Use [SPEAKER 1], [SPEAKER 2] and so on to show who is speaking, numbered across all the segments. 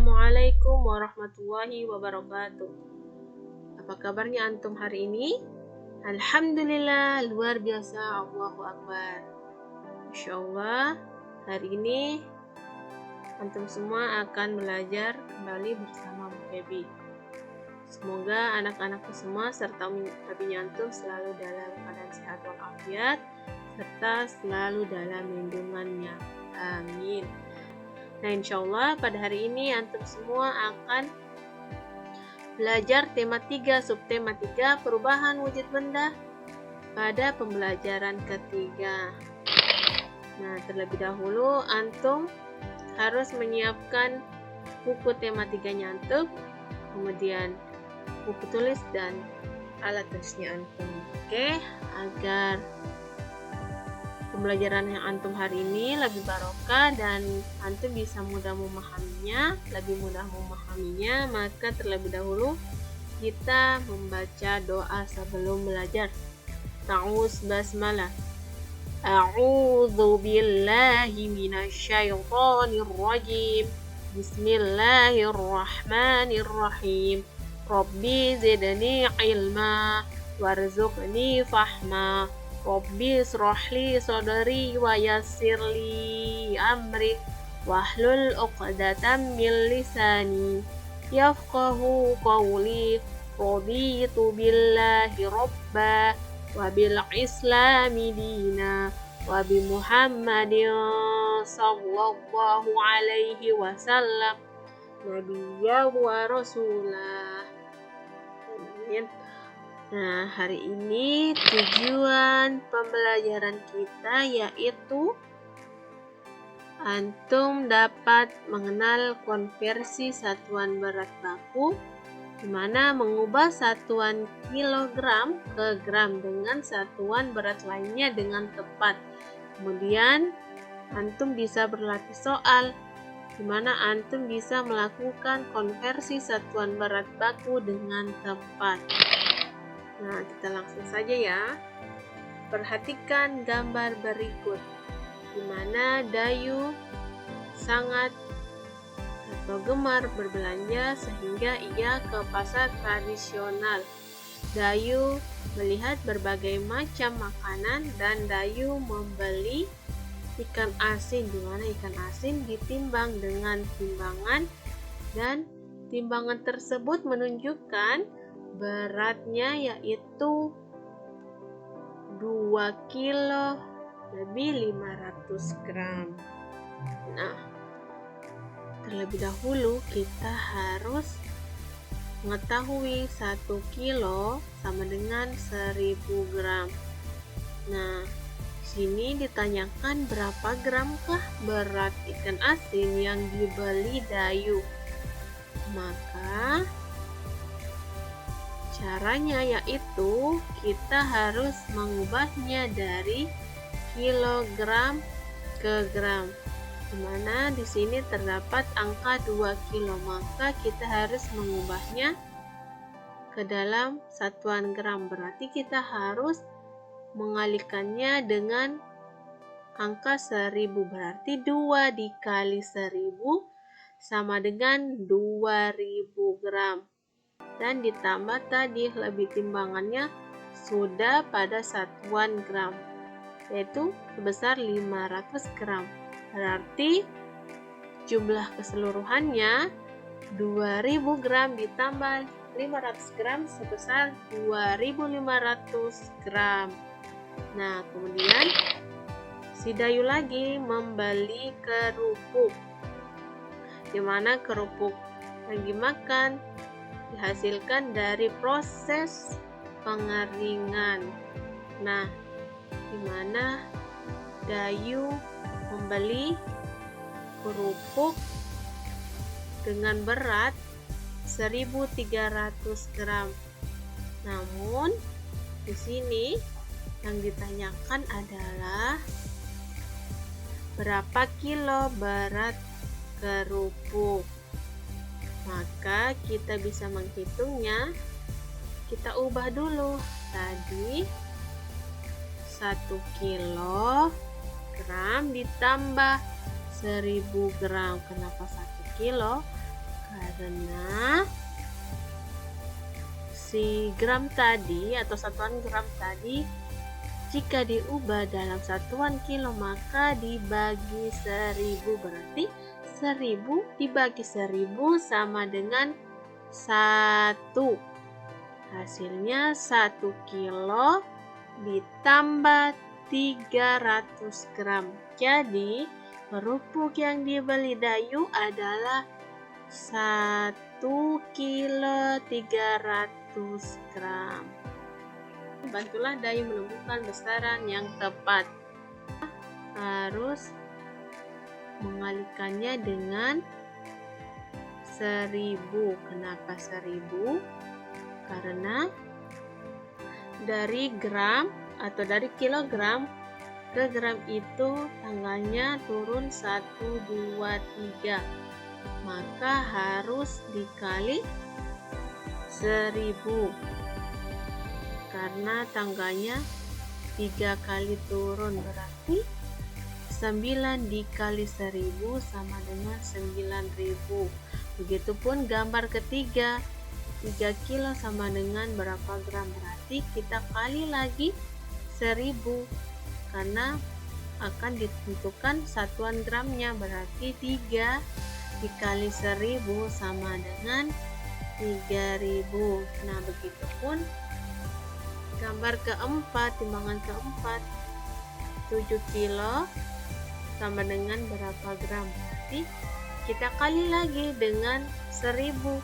[SPEAKER 1] Assalamualaikum warahmatullahi wabarakatuh. Apa kabarnya antum hari ini? Alhamdulillah, luar biasa, Allahu Akbar. Masya Allah, hari ini antum semua akan belajar kembali bersama Bu Febi. Semoga anak-anakku semua serta abinya antum selalu dalam keadaan sehat walafiat serta selalu dalam lindungannya. Amin. Nah, insya Allah pada hari ini antum semua akan belajar tema 3, subtema 3, perubahan wujud benda pada pembelajaran ketiga. Nah, terlebih dahulu antum harus menyiapkan buku tema 3-nya antum, kemudian buku tulis dan alat tulisnya antum. Oke, agar pembelajaran yang antum hari ini lebih barokah dan antum bisa mudah memahaminya, maka terlebih dahulu kita membaca doa sebelum belajar. Ta'awuz basmalah. A'udzu billahi minasyaitonir rajim. Bismillahirrahmanirrahim. Rabbi zidni ilma warzuqni fahma. Rabbi israhli sadri wa yassirli amri wahlul 'uqdatam min lisani yafqahu qawli. Raditu billahi rabba wa bil islami dina wa bi Muhammadin sallallahu alaihi wasallam nabiyya wa rasulah. Amin. Nah, hari ini tujuan pembelajaran kita yaitu antum dapat mengenal konversi satuan berat baku, di mana mengubah satuan kilogram ke gram dengan satuan berat lainnya dengan tepat. Kemudian antum bisa berlatih soal, di mana antum bisa melakukan konversi satuan berat baku dengan tepat. Nah, kita langsung saja ya. Perhatikan gambar berikut, di mana Dayu sangat atau gemar berbelanja sehingga ia ke pasar tradisional. Dayu melihat berbagai macam makanan dan Dayu membeli ikan asin, di mana ikan asin ditimbang dengan timbangan dan timbangan tersebut menunjukkan beratnya yaitu 2 kilo lebih 500 gram. Nah, terlebih dahulu kita harus mengetahui 1 kilo sama dengan 1000 gram. Nah, sini ditanyakan berapa gramkah berat ikan asin yang dibeli Dayu. Maka caranya yaitu kita harus mengubahnya dari kilogram ke gram, di mana di sini terdapat angka 2 kilo, maka kita harus mengubahnya ke dalam satuan gram. Berarti kita harus mengalihkannya dengan angka 1000, berarti 2 dikali 1000 sama dengan 2000 gram. Dan ditambah tadi lebih timbangannya sudah pada satuan gram, yaitu sebesar 500 gram. Berarti jumlah keseluruhannya 2000 gram ditambah 500 gram sebesar 2500 gram. Nah, kemudian si Dayu lagi membeli kerupuk, di mana kerupuk yang dimakan dihasilkan dari proses pengeringan. Nah, di mana Dayu membeli kerupuk dengan berat 1300 gram. Namun di sini yang ditanyakan adalah berapa kilo berat kerupuk. Maka kita bisa menghitungnya. Kita ubah dulu. Tadi 1 kilogram ditambah 1000 gram. Kenapa 1 kilo? Karena si gram tadi atau satuan gram tadi jika diubah dalam satuan kilo maka dibagi 1000, berarti 1000 dibagi 1000 sama dengan 1. Hasilnya 1 kilo ditambah 300 gram. Jadi kerupuk yang dibeli Dayu adalah 1 kilo 300 gram. Bantulah Dayu menemukan besaran yang tepat. Harus mengalihkannya dengan 1000. Kenapa 1000? Karena dari gram atau dari kilogram ke gram itu tanggalnya turun 1, 2, 3. Maka harus dikali 1000. Karena tanggalnya 3 kali turun, berarti 9 dikali 1000 sama dengan 9000. Begitupun gambar ketiga, 3 kilo sama dengan berapa gram, berarti kita kali lagi 1000 karena akan ditentukan satuan gramnya, berarti 3 dikali 1000 sama dengan 3000. Nah, begitupun gambar keempat, timbangan keempat, 7 kilo sama dengan berapa gram, berarti kita kali lagi dengan 1000,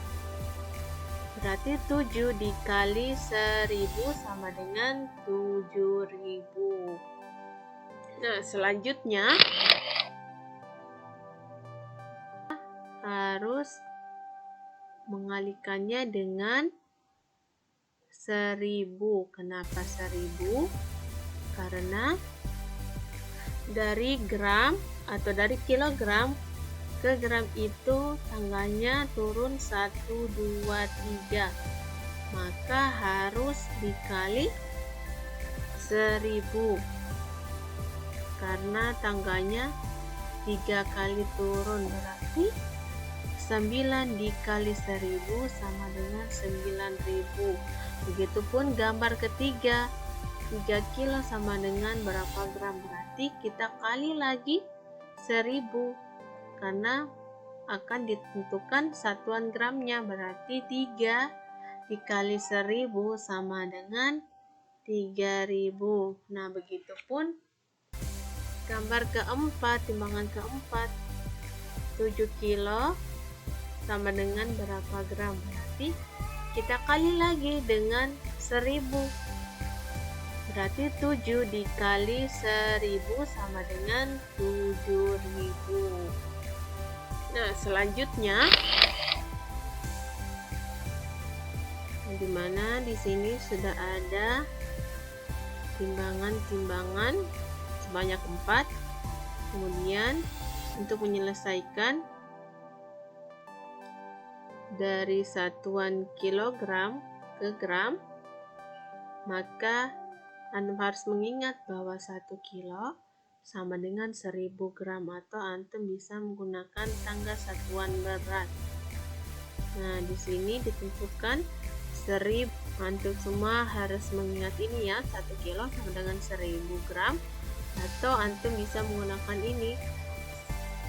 [SPEAKER 1] berarti 7 dikali 1000 sama dengan 7000. Nah, selanjutnya harus mengalihkannya dengan 1000. Kenapa 1000? Karena dari gram atau dari kilogram ke gram itu tanggalnya turun 1, 2, 3. Maka harus dikali 1000. Karena tanggalnya 3 kali turun, berarti 9 dikali 1000 sama dengan 9000. Begitupun gambar ketiga, 3 kilo sama dengan berapa gram, berarti kita kali lagi 1000 karena akan ditentukan satuan gramnya, berarti 3 dikali 1000 sama dengan 3000. Nah, begitupun gambar keempat, timbangan keempat, 7 kilo sama dengan berapa gram, berarti kita kali lagi dengan 1000, berarti 7 dikali 1000 sama dengan 7000. Nah, selanjutnya dimana di sini sudah ada timbangan-timbangan sebanyak 4. Kemudian untuk menyelesaikan dari satuan kilogram ke gram, maka Antum harus mengingat bahwa 1 kilo sama dengan 1000 gram atau Antum bisa menggunakan tangga satuan berat. Nah, di sini ditentukan 1000. Antum semua harus mengingat ini ya, 1 kilo sama dengan 1000 gram, atau Antum bisa menggunakan ini,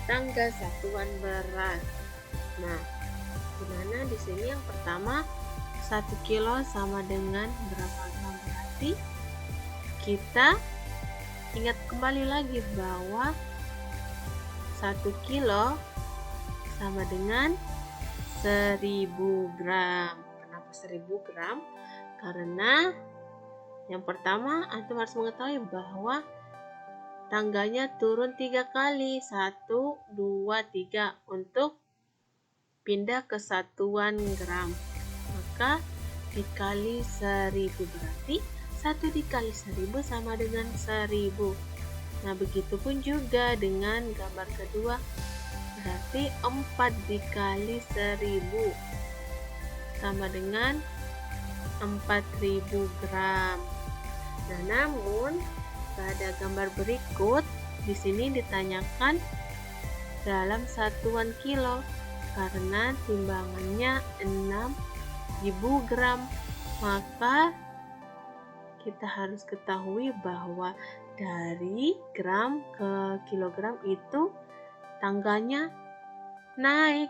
[SPEAKER 1] tangga satuan berat. Nah, dimana di sini yang pertama 1 kilo sama dengan berapa gram, berarti kita ingat kembali lagi bahwa 1 kilo sama dengan 1000 gram. Kenapa 1000 gram? Karena yang pertama Antum harus mengetahui bahwa tangganya turun 3 kali, 1, 2, 3 untuk pindah ke satuan gram. Maka dikali 1000, berarti 1 dikali 1000 sama dengan 1000. Nah, begitupun juga dengan gambar kedua, berarti 4 dikali 1000 sama dengan 4000 gram. Nah, namun pada gambar berikut di sini ditanyakan dalam satuan kilo. karena timbangannya 6.000 gram. Maka kita harus ketahui bahwa dari gram ke kilogram itu tangganya naik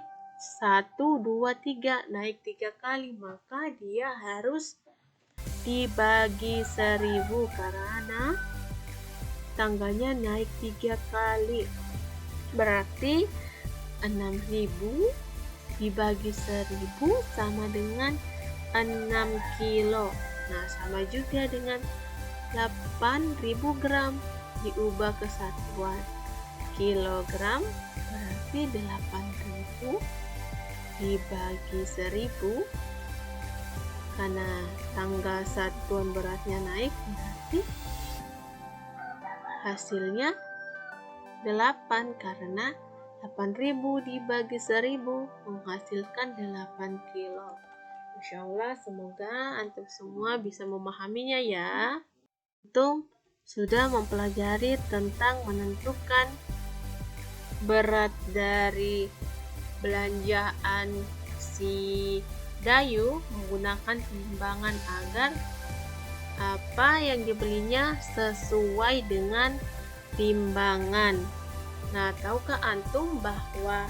[SPEAKER 1] 1, 2, 3, naik 3 kali, maka dia harus dibagi 1000 karena tangganya naik 3 kali. Berarti 6.000 dibagi 1000 sama dengan 6 kilo. Nah, sama juga dengan 8.000 gram diubah ke satuan kilogram, berarti 8.000 dibagi 1000, karena tanggal satuan beratnya naik, berarti hasilnya 8, karena 8.000 dibagi 1000 menghasilkan 8 kilo. Insya Allah semoga antum semua bisa memahaminya ya. Antum sudah mempelajari tentang menentukan berat dari belanjaan si Dayu menggunakan timbangan agar apa yang dibelinya sesuai dengan timbangan. Nah, tahukah antum bahwa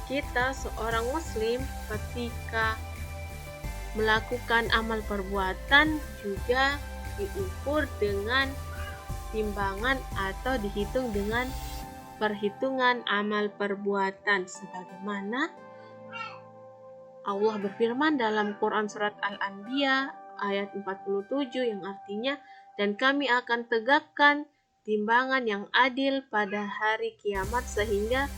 [SPEAKER 1] kita seorang muslim ketika melakukan amal perbuatan juga diukur dengan timbangan atau dihitung dengan perhitungan amal perbuatan, sebagaimana Allah berfirman dalam Quran surat Al-Anbiya ayat 47 yang artinya, dan kami akan tegakkan timbangan yang adil pada hari kiamat sehingga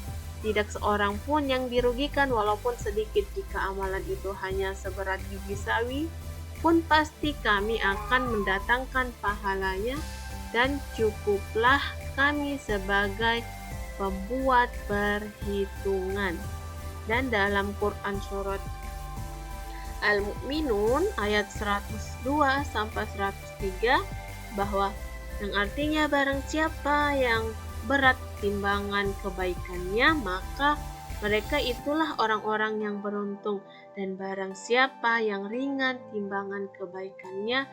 [SPEAKER 1] tidak seorang pun yang dirugikan walaupun sedikit. Jika amalan itu hanya seberat biji sawi pun pasti kami akan mendatangkan pahalanya, dan cukuplah kami sebagai pembuat perhitungan. Dan dalam Quran surat Al-Mu'minun ayat 102 sampai 103 bahwa yang artinya barang siapa yang berat timbangan kebaikannya, maka mereka itulah orang-orang yang beruntung, dan barang siapa yang ringan timbangan kebaikannya,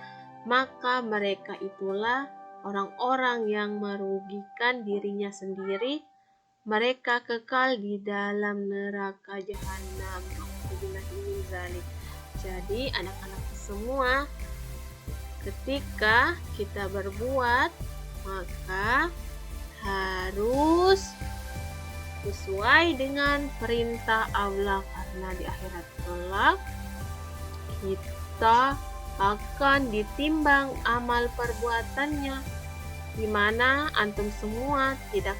[SPEAKER 1] maka mereka itulah orang-orang yang merugikan dirinya sendiri, mereka kekal di dalam neraka jahanam. Jadi anak-anak semua, ketika kita berbuat maka harus sesuai dengan perintah Allah, karena di akhirat kelak kita akan ditimbang amal perbuatannya, di mana antum semua tidak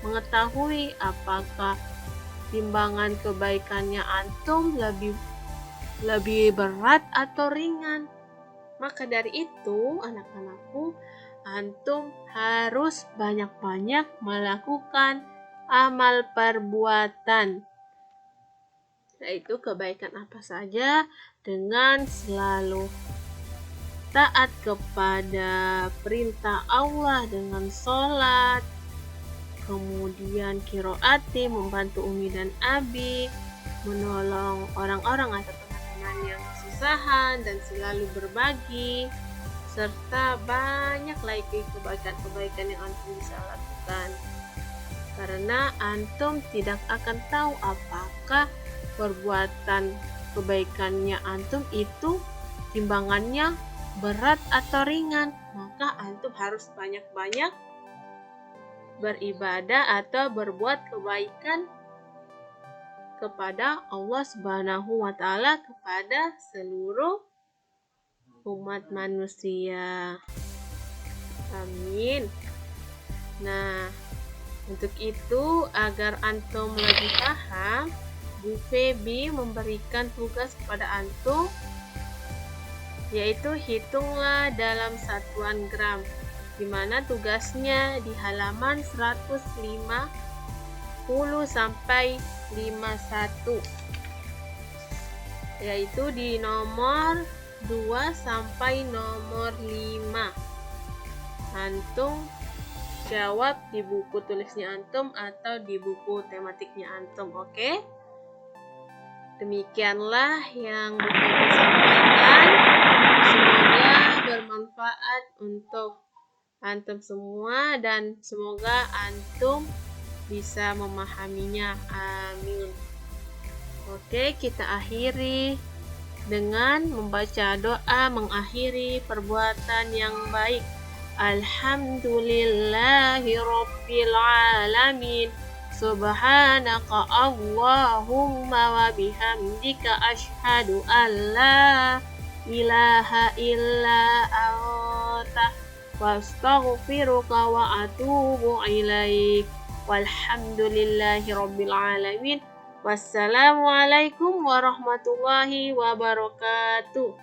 [SPEAKER 1] mengetahui apakah timbangan kebaikannya antum lebih berat atau ringan. Maka dari itu anak-anakku, antum harus banyak-banyak melakukan amal perbuatan, yaitu kebaikan apa saja, dengan selalu taat kepada perintah Allah dengan sholat, kemudian qiraati, membantu umi dan abi, menolong orang-orang atau teman-teman yang kesusahan dan selalu berbagi, serta banyak lagi kebaikan-kebaikan yang antum bisa lakukan. Karena antum tidak akan tahu apakah perbuatan kebaikannya antum itu timbangannya berat atau ringan. Maka antum harus banyak-banyak beribadah atau berbuat kebaikan kepada Allah Subhanahu wa Ta'ala, kepada seluruh umat manusia. Amin. Nah, untuk itu agar antum lebih paham, Bu Febi memberikan tugas kepada antum, yaitu hitunglah dalam satuan gram, di mana tugasnya di halaman 150 sampai 51, yaitu di nomor 2 sampai nomor 5. Antum jawab di buku tulisnya antum atau di buku tematiknya antum, oke? Demikianlah yang bisa saya sampaikan. Semoga bermanfaat untuk antum semua dan semoga antum bisa memahaminya. Amin. Oke, kita akhiri dengan membaca doa mengakhiri perbuatan yang baik. Alhamdulillahirabbil alamin. Subhanaka Allahumma wa bihamdika asyhadu an la ilaha illa anta wastaghfiruka wa atubu ilaik. Walhamdulillahirabbil alamin. Wassalamualaikum warahmatullahi wabarakatuh.